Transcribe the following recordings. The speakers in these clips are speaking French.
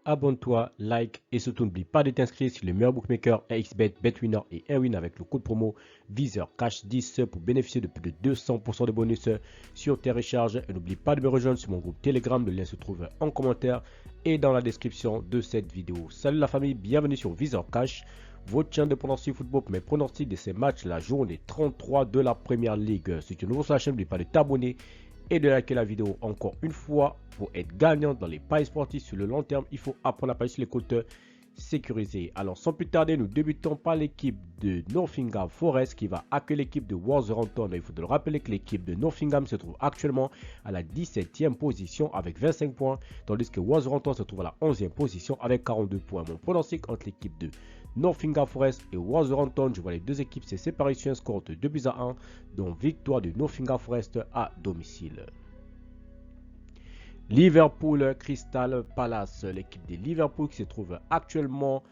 abonne-toi, like et surtout n'oublie pas de t'inscrire sur le meilleur bookmaker XBet, BetWinner et Airwin avec le code promo VISEURCASH10 pour bénéficier de plus de 200% de bonus sur tes recharges. Et n'oublie pas de me rejoindre sur mon groupe Telegram, le lien se trouve en commentaire et dans la description de cette vidéo. Salut la famille, bienvenue sur VISEURCASH, votre chaîne de pronostic football pour mes pronostics de ces matchs, la journée 33 de la Première Ligue. Si tu es nouveau sur la chaîne, n'oublie pas de t'abonner et de liker la vidéo. Encore une fois, pour être gagnant dans les paris sportifs sur le long terme, il faut apprendre à parier sur les compteurs sécurisés. Alors sans plus tarder, nous débutons par l'équipe de Nottingham Forest qui va accueillir l'équipe de Wolverhampton. Il faut le rappeler que l'équipe de Nottingham se trouve actuellement à la 17e position avec 25 points, tandis que Wolverhampton se trouve à la 11e position avec 42 points. Mon pronostic entre l'équipe de Nottingham Forest et Wolverhampton, je vois les deux équipes se séparer sur un score de 2-1, dont victoire de Nottingham Forest à domicile. Liverpool Crystal Palace, l'équipe de Liverpool qui se trouve actuellement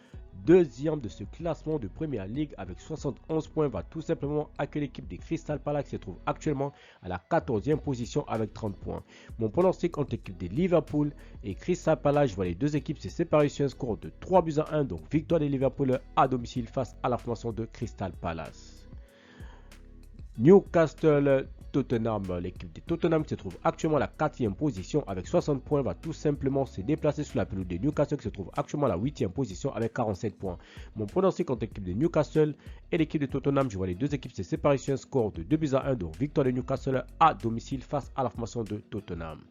deuxième de ce classement de Première Ligue avec 71 points va tout simplement accueillir l'équipe de Crystal Palace qui se trouve actuellement à la 14e position avec 30 points. Mon pronostic entre l'équipe de Liverpool et Crystal Palace, je vois les deux équipes se séparer sur un score de 3-1, donc victoire de Liverpool à domicile face à la formation de Crystal Palace. Newcastle Tottenham, l'équipe de Tottenham qui se trouve actuellement à la 4e position avec 60 points va tout simplement se déplacer sur la pelouse de Newcastle qui se trouve actuellement à la 8e position avec 47 points. Mon pronostic entre l'équipe de Newcastle et l'équipe de Tottenham, je vois les deux équipes se séparer sur un score de 2-1, donc victoire de Newcastle à domicile face à la formation de Tottenham.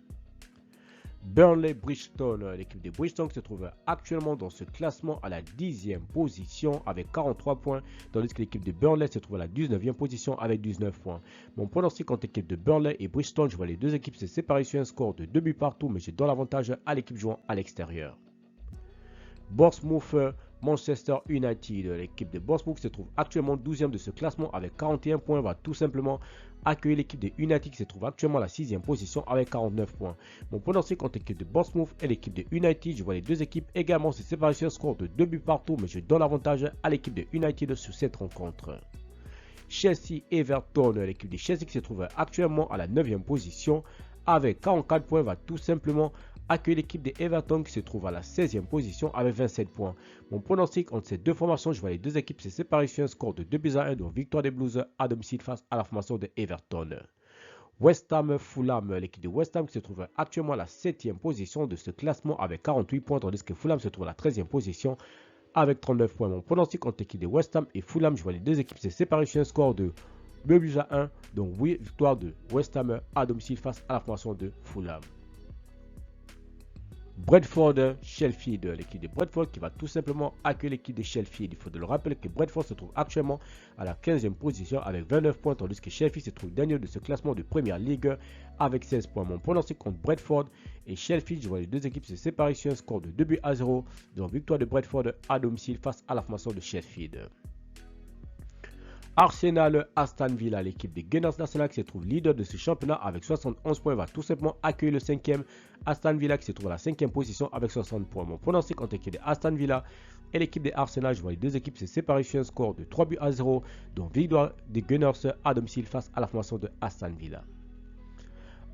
Burnley-Bristol, l'équipe de Bristol qui se trouve actuellement dans ce classement à la 10e position avec 43 points, tandis que l'équipe de Burnley se trouve à la 19e position avec 19 points. Mon pronostic entre l'équipe de Burnley et Bristol, je vois les deux équipes se séparer sur un score de 2 buts partout, mais je donne l'avantage à l'équipe jouant à l'extérieur. Bournemouth Manchester United, l'équipe de Bournemouth se trouve actuellement 12e de ce classement avec 41 points, va tout simplement accueillir l'équipe de United qui se trouve actuellement à la 6e position avec 49 points. Mon pronostic contre l'équipe de Bournemouth et l'équipe de United, je vois les deux équipes également se séparer sur un score de 2 buts partout, mais je donne l'avantage à l'équipe de United sur cette rencontre. Chelsea-Everton, l'équipe de Chelsea qui se trouve actuellement à la 9e position avec 44 points, va tout simplement accueille l'équipe de Everton qui se trouve à la 16e position avec 27 points. Mon pronostic entre ces deux formations, je vois les deux équipes se séparer sur un score de 2-1, donc victoire des Blues à domicile face à la formation de Everton. West Ham Fulham, l'équipe de West Ham qui se trouve actuellement à la 7e position de ce classement avec 48 points, tandis que Fulham se trouve à la 13e position avec 39 points. Mon pronostic entre l'équipe de West Ham et Fulham, je vois les deux équipes se séparer sur un score de 2-1, donc oui, victoire de West Ham à domicile face à la formation de Fulham. Brentford Sheffield, l'équipe de Brentford qui va tout simplement accueillir l'équipe de Sheffield. Il faut le rappeler que Brentford se trouve actuellement à la 15e position avec 29 points, tandis que Sheffield se trouve dernier de ce classement de Première Ligue avec 16 points. Mon pronostic contre Brentford et Sheffield, je vois les deux équipes se séparer sur un score de 2-0, donc victoire de Brentford à domicile face à la formation de Sheffield. Arsenal Aston Villa, l'équipe des Gunners d'Arsenal qui se trouve leader de ce championnat avec 71 points va tout simplement accueillir le 5e Aston Villa qui se trouve à la 5e position avec 60 points. Mon pronostic entre l'équipe de Aston Villa et l'équipe de Arsenal, je vois les deux équipes se séparer sur un score de 3-0, donc victoire des Gunners à domicile face à la formation de Aston Villa.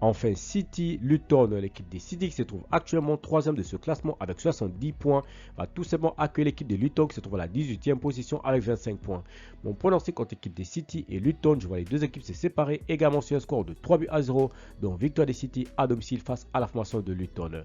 Enfin, City Luton, l'équipe des City qui se trouve actuellement 3e de ce classement avec 70 points, va tout simplement accueillir l'équipe de Luton qui se trouve à la 18e position avec 25 points. Mon pronostic contre l'équipe des City et Luton, je vois les deux équipes se séparer également sur un score de 3-0, donc victoire des City à domicile face à la formation de Luton.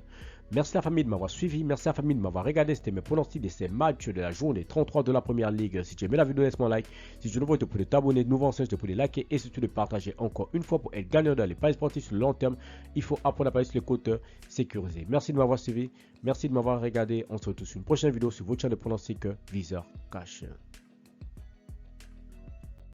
Merci la famille de m'avoir suivi, merci la famille de m'avoir regardé, c'était mes pronostics de ces matchs de la journée 33 de la Première Ligue. Si tu aimais la vidéo, laisse-moi un like, si tu es nouveau, tu peux t'abonner, de nouveaux anciens, tu peux les liker et surtout de partager encore une fois pour être gagnant dans les paris sportifs sur le long terme. Il faut apprendre à parier sur les comptes sécurisés. Merci de m'avoir suivi, merci de m'avoir regardé, on se retrouve sur une prochaine vidéo sur votre chaîne de pronostics VISEURCASH.